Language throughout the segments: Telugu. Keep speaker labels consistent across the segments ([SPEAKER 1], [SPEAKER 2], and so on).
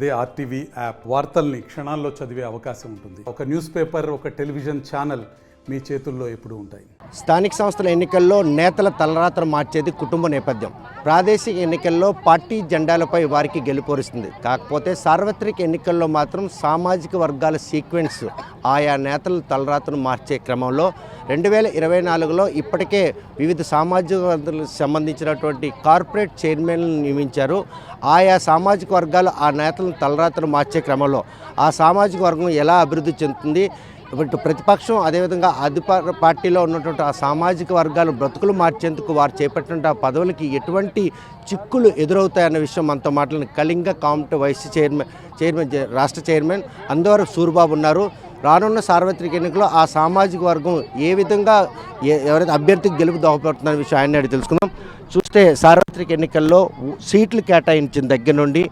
[SPEAKER 1] అదే ఆర్టీవీ యాప్ వార్తల్ని క్షణాల్లో చదివే అవకాశం ఉంటుంది. ఒక న్యూస్ పేపర్, ఒక టెలివిజన్ ఛానల్ మీ చేతుల్లో ఎప్పుడూ ఉంటాయి.
[SPEAKER 2] స్థానిక సంస్థల ఎన్నికల్లో నేతల తలరాతను మార్చేది కుటుంబ నేపథ్యం. ప్రాదేశిక ఎన్నికల్లో పార్టీ జెండాలపై వారికి గెలుపొరుస్తుంది. కాకపోతే సార్వత్రిక ఎన్నికల్లో మాత్రం సామాజిక వర్గాల సీక్వెన్స్ ఆయా నేతల తలరాతను మార్చే క్రమంలో 2024లో ఇప్పటికే వివిధ సామాజిక వర్గాలకు సంబంధించినటువంటి కార్పొరేట్ చైర్మన్లను నియమించారు. ఆయా సామాజిక వర్గాలు ఆ నేతలను తలరాతను మార్చే క్రమంలో ఆ సామాజిక వర్గం ఎలా అభివృద్ధి చెందుతుంది, ఇటు ప్రతిపక్షం అదేవిధంగా అధికార పార్టీలో ఉన్నటువంటి ఆ సామాజిక వర్గాలు బ్రతుకులు మార్చేందుకు వారు చేపట్టిన ఆ పదవులకి ఎటువంటి చిక్కులు ఎదురవుతాయన్న విషయం మనతో మాట్లాడిన కళింగ కామట్ వైస్ చైర్మన్ రాష్ట్ర చైర్మన్ అందవరం సూరిబాబు ఉన్నారు. రానున్న సార్వత్రిక ఎన్నికల్లో ఆ సామాజిక వర్గం ఏ విధంగా ఎవరైతే అభ్యర్థికి గెలుపు దోహదపడుతున్న విషయం ఆయన అడిగి తెలుసుకుందాం. చూస్తే సార్వత్రిక ఎన్నికల్లో సీట్లు కేటాయించిన దగ్గర నుండి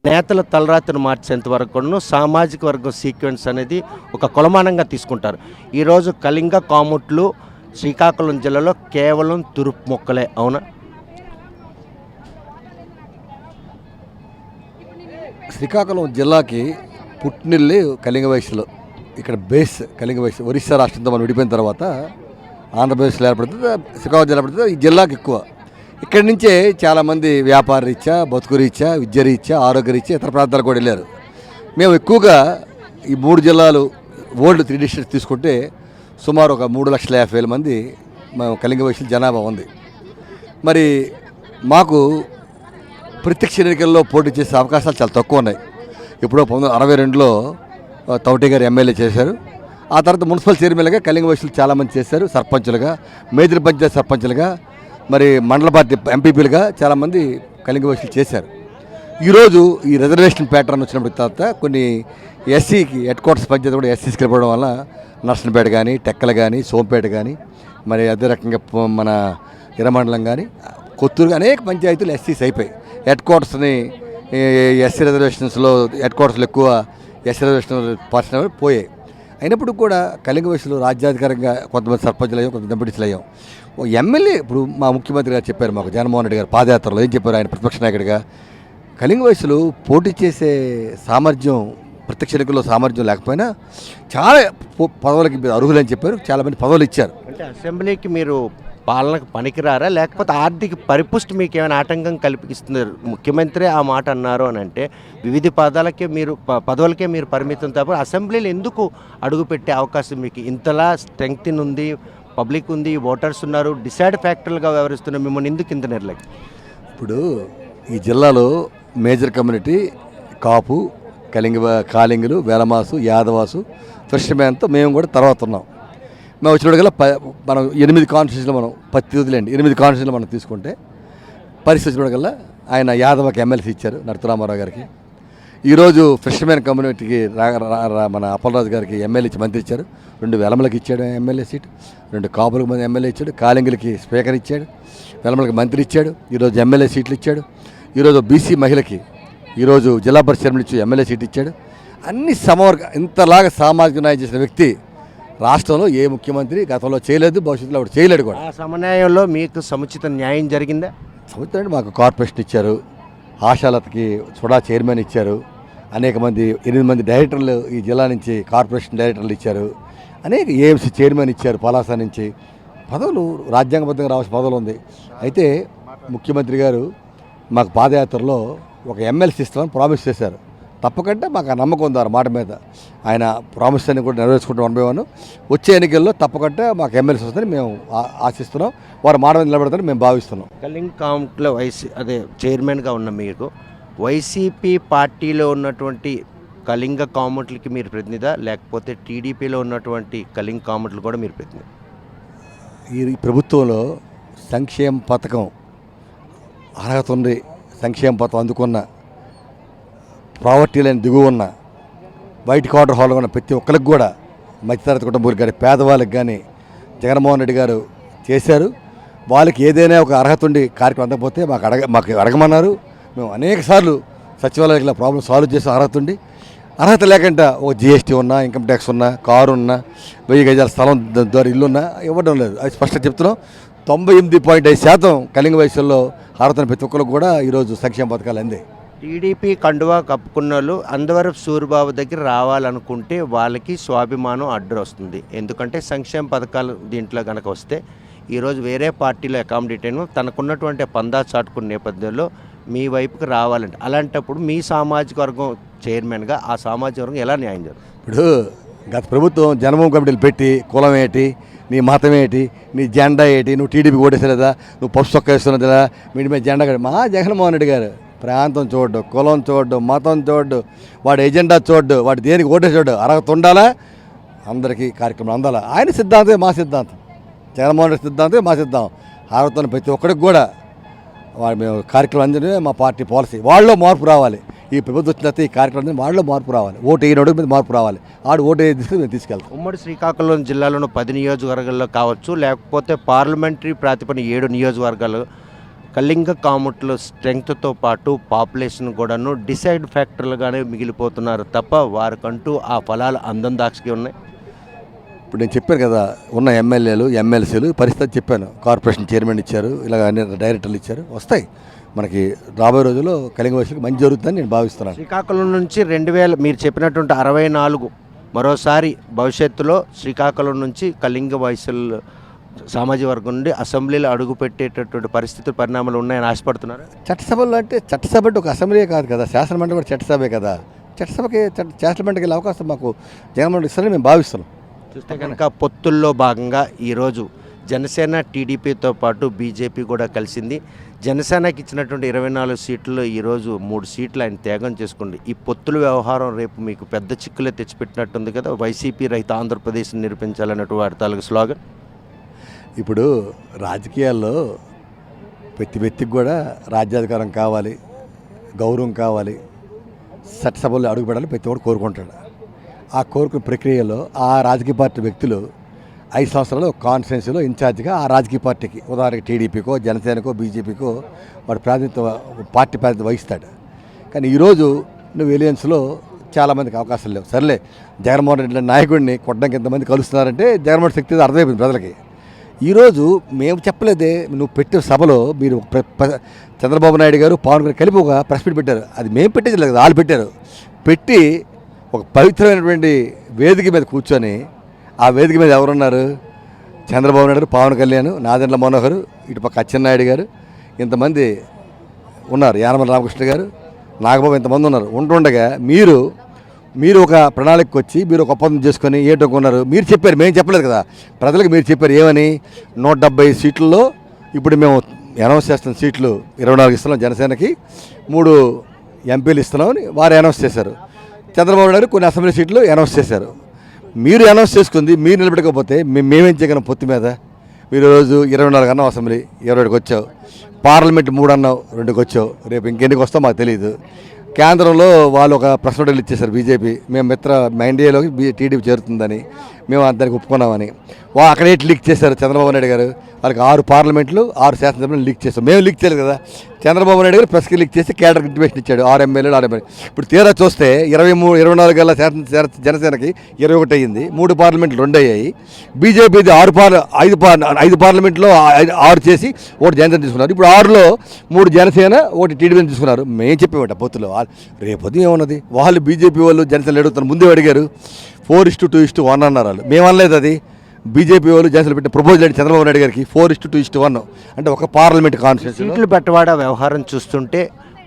[SPEAKER 2] నేతల తలరాతను మార్చేంత వరకు కూడా సామాజిక వర్గం సీక్వెన్స్ అనేది ఒక కొలమానంగా తీసుకుంటారు. ఈరోజు కళింగ కాముట్లు శ్రీకాకుళం జిల్లాలో కేవలం తురుపు మొక్కలే, అవునా?
[SPEAKER 3] శ్రీకాకుళం జిల్లాకి పుట్టినిల్లి కళింగ వయసులో, ఇక్కడ బేస్ కళింగ వయసు. ఒరిస్సా రాష్ట్రంతో మనం విడిపోయిన తర్వాత ఆంధ్రప్రదేశ్లో ఏర్పడుతుంది, శ్రీకాకుళం జిల్లా ఏర్పడుతుంది. ఈ జిల్లాకి ఎక్కువ ఇక్కడి నుంచే చాలామంది వ్యాపార రీత్యా, బతుకు రీత్యా, విద్య రీత్యా, ఆరోగ్య రీత్యా ఇతర ప్రాంతాలకు కూడా వెళ్ళారు. మేము ఎక్కువగా ఈ 3 జిల్లాలు ఓల్డ్ 3 డిస్ట్రిక్ట్స్ తీసుకుంటే సుమారు ఒక 3,50,000 మంది మేము కళింగ వయసులో జనాభా ఉంది. మరి మాకు ప్రత్యక్ష ఎన్నికల్లో పోటీ చేసే అవకాశాలు చాలా తక్కువ ఉన్నాయి. ఇప్పుడు 1962లో తౌటి గారు ఎమ్మెల్యే చేశారు. ఆ తర్వాత మున్సిపల్ చైర్మన్గా కళింగ వయసులు చాలామంది చేశారు. సర్పంచులుగా, మేజర్ పంచాయత్ సర్పంచులుగా, మరి మండల పార్టీ ఎంపీపీలుగా చాలామంది కళింగ వయసులు చేశారు. ఈరోజు ఈ రిజర్వేషన్ ప్యాటర్న్ వచ్చినప్పటి తర్వాత కొన్ని ఎస్సీకి హెడ్ క్వార్టర్స్ పంచాయతీ కూడా ఎస్సీస్కి వెళ్ళిపోవడం వల్ల నర్సంపేట కానీ, టెక్కల కానీ, సోంపేట కానీ, మరి అదే రకంగా మన ఇరమండలం కానీ, కొత్తూరు అనేక పంచాయతీలు ఎస్సీస్ అయిపోయి హెడ్ క్వార్టర్స్ని ఎస్సీ రిజర్వేషన్స్లో హెడ్ క్వార్టర్స్లో ఎక్కువ ఎస్సీ రిజర్వేషన్ పర్సన్ పోయాయి. అయినప్పుడు కూడా కళింగ వయసులో రాజ్యాధికారంగా కొంతమంది సర్పంచులు అయ్యాం, కొంత ఎంపీటీసీలు అయ్యాం. ఎమ్మెల్యే ఇప్పుడు మా ముఖ్యమంత్రి గారు చెప్పారు, మాకు జగన్మోహన్ రెడ్డి గారు పాదయాత్రలో ఏం చెప్పారు, ఆయన ప్రతిపక్ష నాయకుడిగా కళింగ వయసులో పోటీ చేసే సామర్థ్యం, ప్రత్యక్ష ఎన్నికల్లో సామర్థ్యం లేకపోయినా చాలా పదవులకి అర్హులని చెప్పారు. చాలామంది పదవులు ఇచ్చారు.
[SPEAKER 2] అంటే అసెంబ్లీకి మీరు పాలనకు పనికిరారా, లేకపోతే ఆర్థిక పరిపుష్టి మీకు ఏమైనా ఆటంకం కల్పిస్తున్నారు? ముఖ్యమంత్రి ఆ మాట అన్నారు అని అంటే వివిధ పదవులకే మీరు పరిమితం తప్ప అసెంబ్లీలో ఎందుకు అడుగుపెట్టే అవకాశం మీకు? ఇంతలా స్ట్రెంగ్త్ ఉంది, పబ్లిక్ ఉంది, ఓటర్స్ ఉన్నారు, డిసైడ్ ఫ్యాక్టర్లుగా వ్యవహరిస్తున్న మిమ్మల్ని ఎందుకు ఇంత నిర్లక్ష్యం?
[SPEAKER 3] ఇప్పుడు ఈ జిల్లాలో మేజర్ కమ్యూనిటీ కాపు, కాలింగులు, వేలమాసు, యాదవాసు, ఫిషర్మెన్తో మేము కూడా తర్వాత ఉన్నాం. మేము వచ్చినప్పుడు మనం 8 కాన్స్టిట్యూన్సీలో మనం 10 వదిలేండి 8 కాన్స్టిట్యూన్సీలో మనం తీసుకుంటే పరిస్థితి వచ్చినప్పుడల్లా ఆయన యాదవకి ఎమ్మెల్సీ ఇచ్చారు, నరసింహారావు గారికి. ఈరోజు ఫిషర్మెన్ కమ్యూనిటీకి మన అప్పలరాజు గారికి ఎమ్మెల్యే ఇచ్చి మంత్రి ఇచ్చారు. 2 వెలమలకి ఇచ్చాడు ఎమ్మెల్యే సీటు, 2 కాపులకు మంది ఎమ్మెల్యే ఇచ్చాడు, కాలింగులకి స్పీకర్ ఇచ్చాడు, వెలమలకి మంత్రి ఇచ్చాడు, ఈరోజు ఎమ్మెల్యే సీట్లు ఇచ్చాడు. ఈరోజు బీసీ మహిళకి ఈరోజు జిల్లా పరిషత్ చైర్మన్ ఇచ్చి ఎమ్మెల్యే సీట్ ఇచ్చాడు. అన్ని సమవర్గ ఇంతలాగా సామాజిక న్యాయం చేసిన వ్యక్తి రాష్ట్రంలో ఏ ముఖ్యమంత్రి గతంలో చేయలేదు, భవిష్యత్తులో అప్పుడు చేయలేడు కూడా.
[SPEAKER 2] ఆ సమన్వయంలో మీకు సముచిత న్యాయం జరిగిందా?
[SPEAKER 3] సముచిత అంటే మాకు కార్పొరేషన్ ఇచ్చారు, ఆశాలతకి సుడా చైర్మన్ ఇచ్చారు, అనేక మంది 8 మంది డైరెక్టర్లు ఈ జిల్లా నుంచి కార్పొరేషన్ డైరెక్టర్లు ఇచ్చారు, అనేక ఏఎంసీ చైర్మన్ ఇచ్చారు, పలాస నుంచి పదవులు రాజ్యాంగబద్ధంగా రావాల్సిన పదవులు ఉంది. అయితే ముఖ్యమంత్రి గారు మాకు పాదయాత్రలో ఒక ఎమ్మెల్సీ ఇస్తామని ప్రామిస్ చేశారు. తప్పకుండా మాకు ఆ నమ్మకం ఉంది, ఆ మాట మీద. ఆయన ప్రామిస్ అని కూడా నెరవేర్చుకుంటూ 1 by 1 వచ్చే ఎన్నికల్లో తప్పకుండా మాకు ఎమ్మెల్సీ వస్తుందని మేము ఆశిస్తున్నాం. వారు మాట మీద నిలబడతారని మేము భావిస్తున్నాం.
[SPEAKER 2] కళింగ కామట్లో చైర్మన్గా ఉన్న మీకు వైసీపీ పార్టీలో ఉన్నటువంటి కళింగ కామట్లకి మీరు ప్రతినిధా, లేకపోతే టీడీపీలో ఉన్నటువంటి కళింగ కామట్లు కూడా మీరు ప్రతినిధి?
[SPEAKER 3] ఈ ప్రభుత్వంలో సంక్షేమ పథకం అర్హత ఉంది, సంక్షేమ పథకం అందుకున్న, ప్రావర్టీ లైన్ దిగువ ఉన్న, వైట్ కార్డర్ హాల్లో ఉన్న ప్రతి ఒక్కరికి కూడా, మధ్యతరగతి కుటుంబాలకు కానీ, పేదవాళ్ళకి కానీ జగన్మోహన్ రెడ్డి గారు చేశారు. వాళ్ళకి ఏదైనా ఒక అర్హత ఉండి కార్యక్రమం అందకపోతే మాకు అడగమన్నారు. మేము అనేక సార్లు సచివాలయాల ప్రాబ్లం సాల్వ్ చేసే అర్హత ఉండి, అర్హత లేకుండా ఒక జిఎస్టీ ఉన్నా, ఇన్కమ్ ట్యాక్స్ ఉన్నా, కారు ఉన్నా, 1000 గజాల స్థలం ద్వారా ఇల్లు ఉన్నా ఇవ్వడం లేదు. అది స్పష్టంగా చెప్తున్నాం. 98.5% కళింగ వయసుల్లో అర్హత ప్రతి ఒక్కరికి కూడా ఈరోజు సంక్షేమ పథకాలు అందాయి.
[SPEAKER 2] టీడీపీ కండువా కప్పుకున్న వాళ్ళు అందవరపు సూరిబాబు దగ్గర రావాలనుకుంటే వాళ్ళకి స్వాభిమానం అడ్డు వస్తుంది. ఎందుకంటే సంక్షేమ పథకాలు దీంట్లో కనుక వస్తే ఈరోజు వేరే పార్టీలో అకామిడేట్ అయిన తనకున్నటువంటి పందా చాటుకున్న నేపథ్యంలో మీ వైపుకి రావాలంటే అలాంటప్పుడు మీ సామాజిక వర్గం చైర్మన్గా ఆ సామాజిక వర్గం ఎలా న్యాయం జరుగుతుంది?
[SPEAKER 3] ఇప్పుడు గత ప్రభుత్వం జన్మభూమి కమిటీలు పెట్టి కులం ఏంటి, నీ మతం ఏంటి, నీ జెండా ఏంటి, నువ్వు టీడీపీ ఓటేసలేదా, నువ్వు పప్పు చొక్క వేస్తున్నదా, మీ మీద జెండా మా జగన్మోహన్ రెడ్డి గారు ప్రాంతం చూడ్డు, కులం చూడ్డు, మతం చూడ్డు, వాడి ఎజెండా చూడ్డు, వాడి దేనికి ఓటేసాడు అర్హత ఉండాలా, అందరికీ కార్యక్రమం అందాలా. ఆయన సిద్ధాంతమే మా సిద్ధాంతం, జగన్మోహన్ రెడ్డి సిద్ధాంతమే మా సిద్ధాంతం. అర్హత ప్రతి ఒక్కడికి కూడా వాడు మేము కార్యక్రమం అందరినీ మా పార్టీ పాలసీ వాళ్ళలో మార్పు రావాలి. ఈ ప్రభుత్వం వచ్చిన తర్వాత ఈ కార్యక్రమం వాళ్ళలో మార్పు రావాలి. ఓటు వేయనోడు మీద మార్పు రావాలి. ఆడు ఓటు వేసి మేము తీసుకెళ్తాం.
[SPEAKER 2] ఉమ్మడి శ్రీకాకుళం జిల్లాలోని 10 నియోజకవర్గాల్లో కావచ్చు, లేకపోతే పార్లమెంటరీ ప్రాతిపదికన 7 నియోజకవర్గాలు కళింగ కాముట్ల స్ట్రెంగ్త్తో పాటు పాపులేషన్ కూడాను డిసైడ్ ఫ్యాక్టర్లుగానే మిగిలిపోతున్నారు తప్ప వారికంటూ ఆ ఫలాలు అందం దాక్షకి ఉన్నాయి.
[SPEAKER 3] ఇప్పుడు నేను చెప్పాను కదా, ఉన్న ఎమ్మెల్యేలు ఎమ్మెల్సీలు పరిస్థితి చెప్పాను. కార్పొరేషన్ చైర్మన్ ఇచ్చారు, ఇలాగ అన్ని డైరెక్టర్లు ఇచ్చారు, వస్తాయి. మనకి రాబోయే రోజుల్లో కలింగ వయసులకు మంచి జరుగుతుందని నేను భావిస్తున్నాను.
[SPEAKER 2] శ్రీకాకుళం నుంచి 2000 మీరు చెప్పినటువంటి 64 మరోసారి భవిష్యత్తులో శ్రీకాకుళం నుంచి కళింగ వయసులు సామాజిక వర్గం నుండి అసెంబ్లీలో అడుగుపెట్టేటటువంటి పరిస్థితులు పరిణామాలు ఉన్నాయని ఆశపడుతున్నారు.
[SPEAKER 3] చట్టసభలో అంటే చట్టసభ అంటే ఒక అసెంబ్లీ కాదు కదా, శాసనమండలి కూడా చట్టసభే కదా. చట్టసభకి శాసనమండలికి వెళ్ళే అవకాశం మాకు జగన్మోహన్ ఇస్తారని మేము భావిస్తున్నాం.
[SPEAKER 2] చూస్తే కనుక పొత్తుల్లో భాగంగా ఈరోజు జనసేన టీడీపీతో పాటు బీజేపీ కూడా కలిసింది. జనసేనకి ఇచ్చినటువంటి 24 సీట్లలో ఈరోజు 3 సీట్లు ఆయన త్యాగం చేసుకోండి. ఈ పొత్తుల వ్యవహారం రేపు మీకు పెద్ద చిక్కులే తెచ్చిపెట్టినట్టుంది కదా. వైసీపీ రహిత ఆంధ్రప్రదేశ్ నిర్మించాలన్నట్టు వారి తాలూకు స్లోగన్.
[SPEAKER 3] ఇప్పుడు రాజకీయాల్లో ప్రతి వ్యక్తికి కూడా రాజ్యాధికారం కావాలి, గౌరవం కావాలి, చట్టసభలో అడుగుపెడాలి ప్రతి ఒక్కరు కోరుకుంటాడు. ఆ కోరుకునే ప్రక్రియలో ఆ రాజకీయ పార్టీ వ్యక్తులు 5 సంవత్సరాలు కాన్స్టిట్యున్సీలో ఇన్ఛార్జిగా ఆ రాజకీయ పార్టీకి, ఉదాహరణకి టీడీపీకో జనసేనకో బీజేపీకో వాడు పార్టీ ప్రాతినిధ్యం వహిస్తాడు. కానీ ఈరోజు నువ్వు ఎలియన్స్లో చాలామందికి అవకాశాలు లేవు. సర్లే, జగన్మోహన్ రెడ్డి నాయకుడిని కొట్టడానికి ఎంతమంది కలుస్తున్నారంటే జగన్మోహన్ శక్తి అర్థమైపోయింది ప్రజలకి. ఈరోజు మేము చెప్పలేదే, నువ్వు పెట్టే సభలో మీరు చంద్రబాబు నాయుడు గారు పవన్ గారు కలిపి ఒక ప్రెస్ మీట్ పెట్టారు. అది మేము పెట్టేది లేదు, వాళ్ళు పెట్టారు. పెట్టి ఒక పవిత్రమైనటువంటి వేదిక మీద కూర్చొని, ఆ వేదిక మీద ఎవరున్నారు? చంద్రబాబు నాయుడు, పవన్ కళ్యాణ్, నాదెండ్ల మనోహర్, ఇటుపక్క అచ్చెన్నాయుడు గారు, ఇంతమంది ఉన్నారు, యానమల రామకృష్ణ గారు, నాగబాబు, ఇంతమంది ఉన్నారు. ఉంటుండగా మీరు ఒక ప్రణాళికకు వచ్చి మీరు ఒక ఒప్పందం చేసుకొని ఏటో కొన్నారు. మీరు చెప్పారు, మేము చెప్పలేదు కదా, ప్రజలకు మీరు చెప్పారు. ఏమని? 170 సీట్లలో ఇప్పుడు మేము అనౌన్స్ చేస్తున్న సీట్లు 24 ఇస్తున్నాం, జనసేనకి 3 ఎంపీలు ఇస్తున్నామని వారు అనౌన్స్ చేశారు. చంద్రబాబు నాయుడు కొన్ని అసెంబ్లీ సీట్లు అనౌన్స్ చేశారు. మీరు అనౌన్స్ చేసుకుంది మీరు నిలబెట్టకపోతే మేమేం చేయగలం? పొత్తు మీద మీరు రోజు 24 అన్నావు, అసెంబ్లీ 21కి వచ్చావు, పార్లమెంట్ 3 అన్నావు, 2కి వచ్చావు. రేపు ఇంకెన్నికి వస్తావు మాకు తెలియదు. కేంద్రంలో వాళ్ళు ఒక ప్రెస్ నోటీలు ఇచ్చేశారు బీజేపీ, మేము ఎన్డీఏలోకి టీడీపీ చేరుతుందని, మేము దానికి ఒప్పుకున్నామని. అక్కడ ఏంటి లీక్ చేశారు చంద్రబాబు నాయుడు గారు? వాళ్ళకి 6 పార్లమెంట్లు 6 శాసనసభలు లీక్ చేశారు. మేము లీక్ చేయలేదు కదా, చంద్రబాబు నాయుడు గారు ప్రెస్కి లీక్ చేసి కేడర్ ఇంటిమేషన్ ఇచ్చాడు. 6 ఎమ్మెల్యేలు 6 ఎమ్మెల్యే. ఇప్పుడు తీరా చూస్తే 24 గల జనసేనకి 21 అయ్యింది, 3 పార్లమెంట్లు 2 అయ్యాయి. బీజేపీది 5 పార్లమెంట్లో 6 చేసి 1 జనసేన తీసుకున్నారు. ఇప్పుడు 6లో 3 జనసేన 1 టీడీపీని తీసుకున్నారు. మేము చెప్పేవాట పొత్తులో రేపొద్దు ఏమన్నది? వాళ్ళు బీజేపీ వాళ్ళు జనసేన అడుగుతారు, ముందే అడిగారు 4:2:1 అన్నారు. వాళ్ళు మేము అనలేదు. అది బీజేపీ వాళ్ళు జనసేన పెట్టిన ప్రపోజల్ ఏంటి చంద్రబాబు నాయుడు గారికి? 4:2:1 అంటే ఒక పార్లమెంట్ కాన్స్టిట్యూన్సీ.
[SPEAKER 2] సీట్లు పెట్టవాడ వ్యవహారం చూస్తుంటే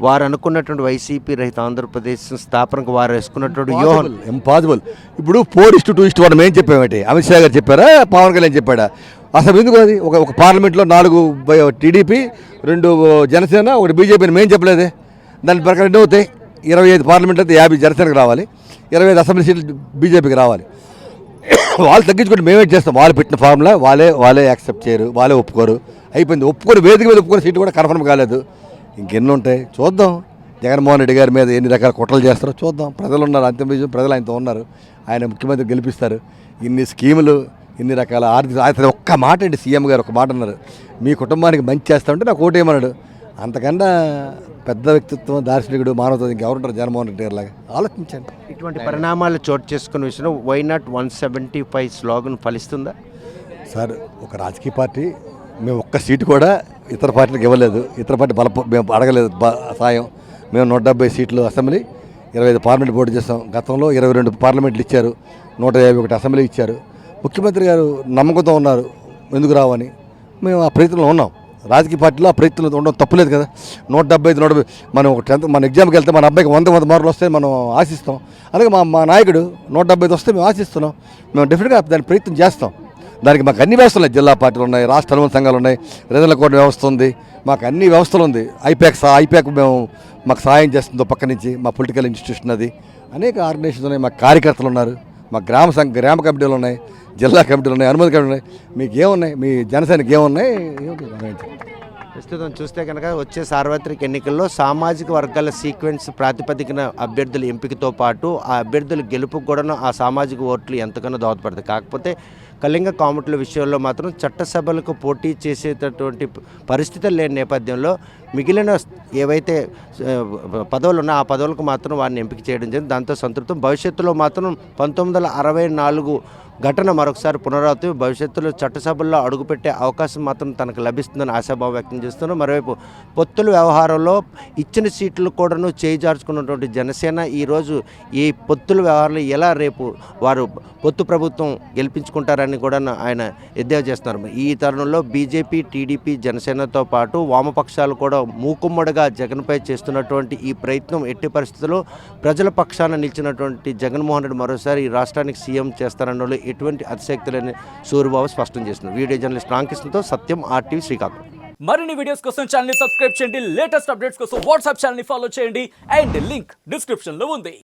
[SPEAKER 2] వారు అనుకున్నటువంటి వైసీపీ రహిత ఆంధ్రప్రదేశ్ స్థాపనకు వారు వేసుకున్నటువంటి వ్యూహం
[SPEAKER 3] ఇంపాసిబుల్. ఇప్పుడు 4:2:1 మేము చెప్పామేంటి? అమిత్ షా గారు చెప్పారా, పవన్ కళ్యాణ్ చెప్పాడా? అసలు ఎందుకు అది? ఒక పార్లమెంట్లో 4 టీడీపీ, 2 జనసేన, 1 బీజేపీని మేము చెప్పలేదే. దాని ప్రకారం ఎన్ని అవుతాయి? 25 పార్లమెంట్ అయితే 50 జనసేనకు రావాలి, 25 అసెంబ్లీ సీట్లు బీజేపీకి రావాలి. వాళ్ళు తగ్గించుకుంటే మేమేం చేస్తాం? వాళ్ళు పెట్టిన ఫార్ములా వాళ్ళే యాక్సెప్ట్ చేయరు, వాళ్ళే ఒప్పుకోరు. అయిపోయింది. ఒప్పుకొని వేదిక మీద ఒప్పుకొని సీట్లు కూడా కన్ఫర్మ్ కాలేదు. ఇంకెన్ని ఉంటాయి చూద్దాం. జగన్మోహన్ రెడ్డి గారి మీద ఎన్ని రకాల కుట్రలు చేస్తారో చూద్దాం. ప్రజలు ఉన్నారు, అంతిమ విజయం ప్రజలు ఆయనతో ఉన్నారు. ఆయన ముఖ్యమంత్రి గెలిపిస్తారు. ఇన్ని స్కీములు, ఇన్ని రకాల ఆర్థిక ఒక్క మాట అండి, సీఎం గారు ఒక మాట అన్నారు, మీ కుటుంబానికి మంచి చేస్తామంటే నాకు ఓటేయమన్నాడు. అంతకన్నా పెద్ద వ్యక్తిత్వం, దార్శనికుడు, మానవత్వం ఇంకెవరుంటారు జగన్మోహన్ రెడ్డి గారి లాగా? ఆలోచించండి.
[SPEAKER 2] ఇటువంటి పరిణామాలు చోటు చేసుకున్న విషయంలో వై నాట్ 175 స్లోగన్ ఫలిస్తుందా?
[SPEAKER 3] సార్, ఒక రాజకీయ పార్టీ మేము ఒక్క సీటు కూడా ఇతర పార్టీలకు ఇవ్వలేదు. ఇతర పార్టీ మేము అడగలేదు సాయం. మేము 170 సీట్లు అసెంబ్లీ 25 పార్లమెంట్ పోటీ చేస్తాం. గతంలో 22 పార్లమెంట్లు ఇచ్చారు, 151 అసెంబ్లీ ఇచ్చారు. ముఖ్యమంత్రి గారు నమ్మకంతో ఉన్నారు ఎందుకు రావని. మేము ఆ ప్రయత్నంలో ఉన్నాం. రాజకీయ పార్టీలో ఆ ప్రయత్నంలో ఉండడం తప్పులేదు కదా. 175 మనం ఒక 10th మన ఎగ్జామ్కి వెళ్తే మన అబ్బాయికి 100 మార్కులు వస్తే మనం ఆశిస్తాం. అలాగే మా నాయకుడు 175 వస్తే మేము ఆశిస్తున్నాం. మేము డెఫినెట్గా దాని ప్రయత్నం చేస్తాం. దానికి మాకు అన్ని వ్యవస్థలు ఉన్నాయి. జిల్లా పార్టీలు ఉన్నాయి, రాష్ట్ర అనుబంధ సంఘాలు ఉన్నాయి, రీజనల్ కోర్టు వ్యవస్థ ఉంది, మాకు అన్ని వ్యవస్థలు ఉంది. ఐపాక్ మేము మాకు సహాయం చేస్తుందో పక్క నుంచి మా పొలిటికల్ ఇన్స్టిట్యూషన్ అది. అనేక ఆర్గనైజేషన్స్ ఉన్నాయి, మా కార్యకర్తలు ఉన్నారు, మా గ్రామ కమిటీలు ఉన్నాయి, జిల్లా కమిటీలు ఉన్నాయి, అనుమతి కమిటీలు ఉన్నాయి. మీకు ఏమున్నాయి, మీ జనసేనకి ఏమున్నాయి?
[SPEAKER 2] ప్రస్తుతం చూస్తే కనుక వచ్చే సార్వత్రిక ఎన్నికల్లో సామాజిక వర్గాల సీక్వెన్స్ ప్రాతిపదికన అభ్యర్థుల ఎంపికతో పాటు ఆ అభ్యర్థుల గెలుపుకు కూడా ఆ సామాజిక ఓట్లు ఎంతగానో దోహదపడతాయి. కాకపోతే కళింగ కామెంట్ల విషయంలో మాత్రం చట్టసభలకు పోటీ చేసేటటువంటి పరిస్థితులు లేని నేపథ్యంలో మిగిలిన ఏవైతే పదవులు ఉన్నాయో ఆ పదవులకు మాత్రం వారిని ఎంపిక చేయడం జరిగింది. దాంతో సంతృప్తం. భవిష్యత్తులో మాత్రం 1964 ఘటన మరొకసారి పునరావృతం. భవిష్యత్తులో చట్టసభల్లో అడుగుపెట్టే అవకాశం మాత్రం తనకు లభిస్తుందని ఆశాభావం వ్యక్తం చేస్తున్నారు. మరోవైపు పొత్తుల వ్యవహారంలో ఇచ్చిన సీట్లు కూడాను చేజార్చుకున్నటువంటి జనసేన ఈరోజు ఈ పొత్తుల వ్యవహారంలో ఎలా రేపు వారు పొత్తు ప్రభుత్వం గెలిపించుకుంటారని కూడా ఆయన ఎద్దేవా చేస్తున్నారు. ఈ తరుణంలో బీజేపీ, టీడీపీ, జనసేనతో పాటు వామపక్షాలు కూడా మూకుమ్మడిగా జగన్పై చేస్తున్నటువంటి ఈ ప్రయత్నం ఎట్టి పరిస్థితుల్లో ప్రజల పక్షాన నిలిచినటువంటి జగన్మోహన్ రెడ్డి మరోసారి ఈ రాష్ట్రానికి సీఎం చేస్తారన్న ఎటువంటి అతిశక్తి లేని సూర్యబాబు స్పష్టం చేస్తున్నారు. వీడియో జర్నలిస్ట్ రామకృష్ణతో సత్యం, RTV శ్రీకాకుళం.
[SPEAKER 4] మరిన్ని వీడియోస్ కోసం ఛానల్ ని సబ్స్క్రైబ్ చేయండి. లేటెస్ట్ అప్డేట్స్ కోసం వాట్సాప్ ఛానల్ ని ఫాలో చేయండి. అండ్ లింక్ డిస్క్రిప్షన్ లో ఉంది.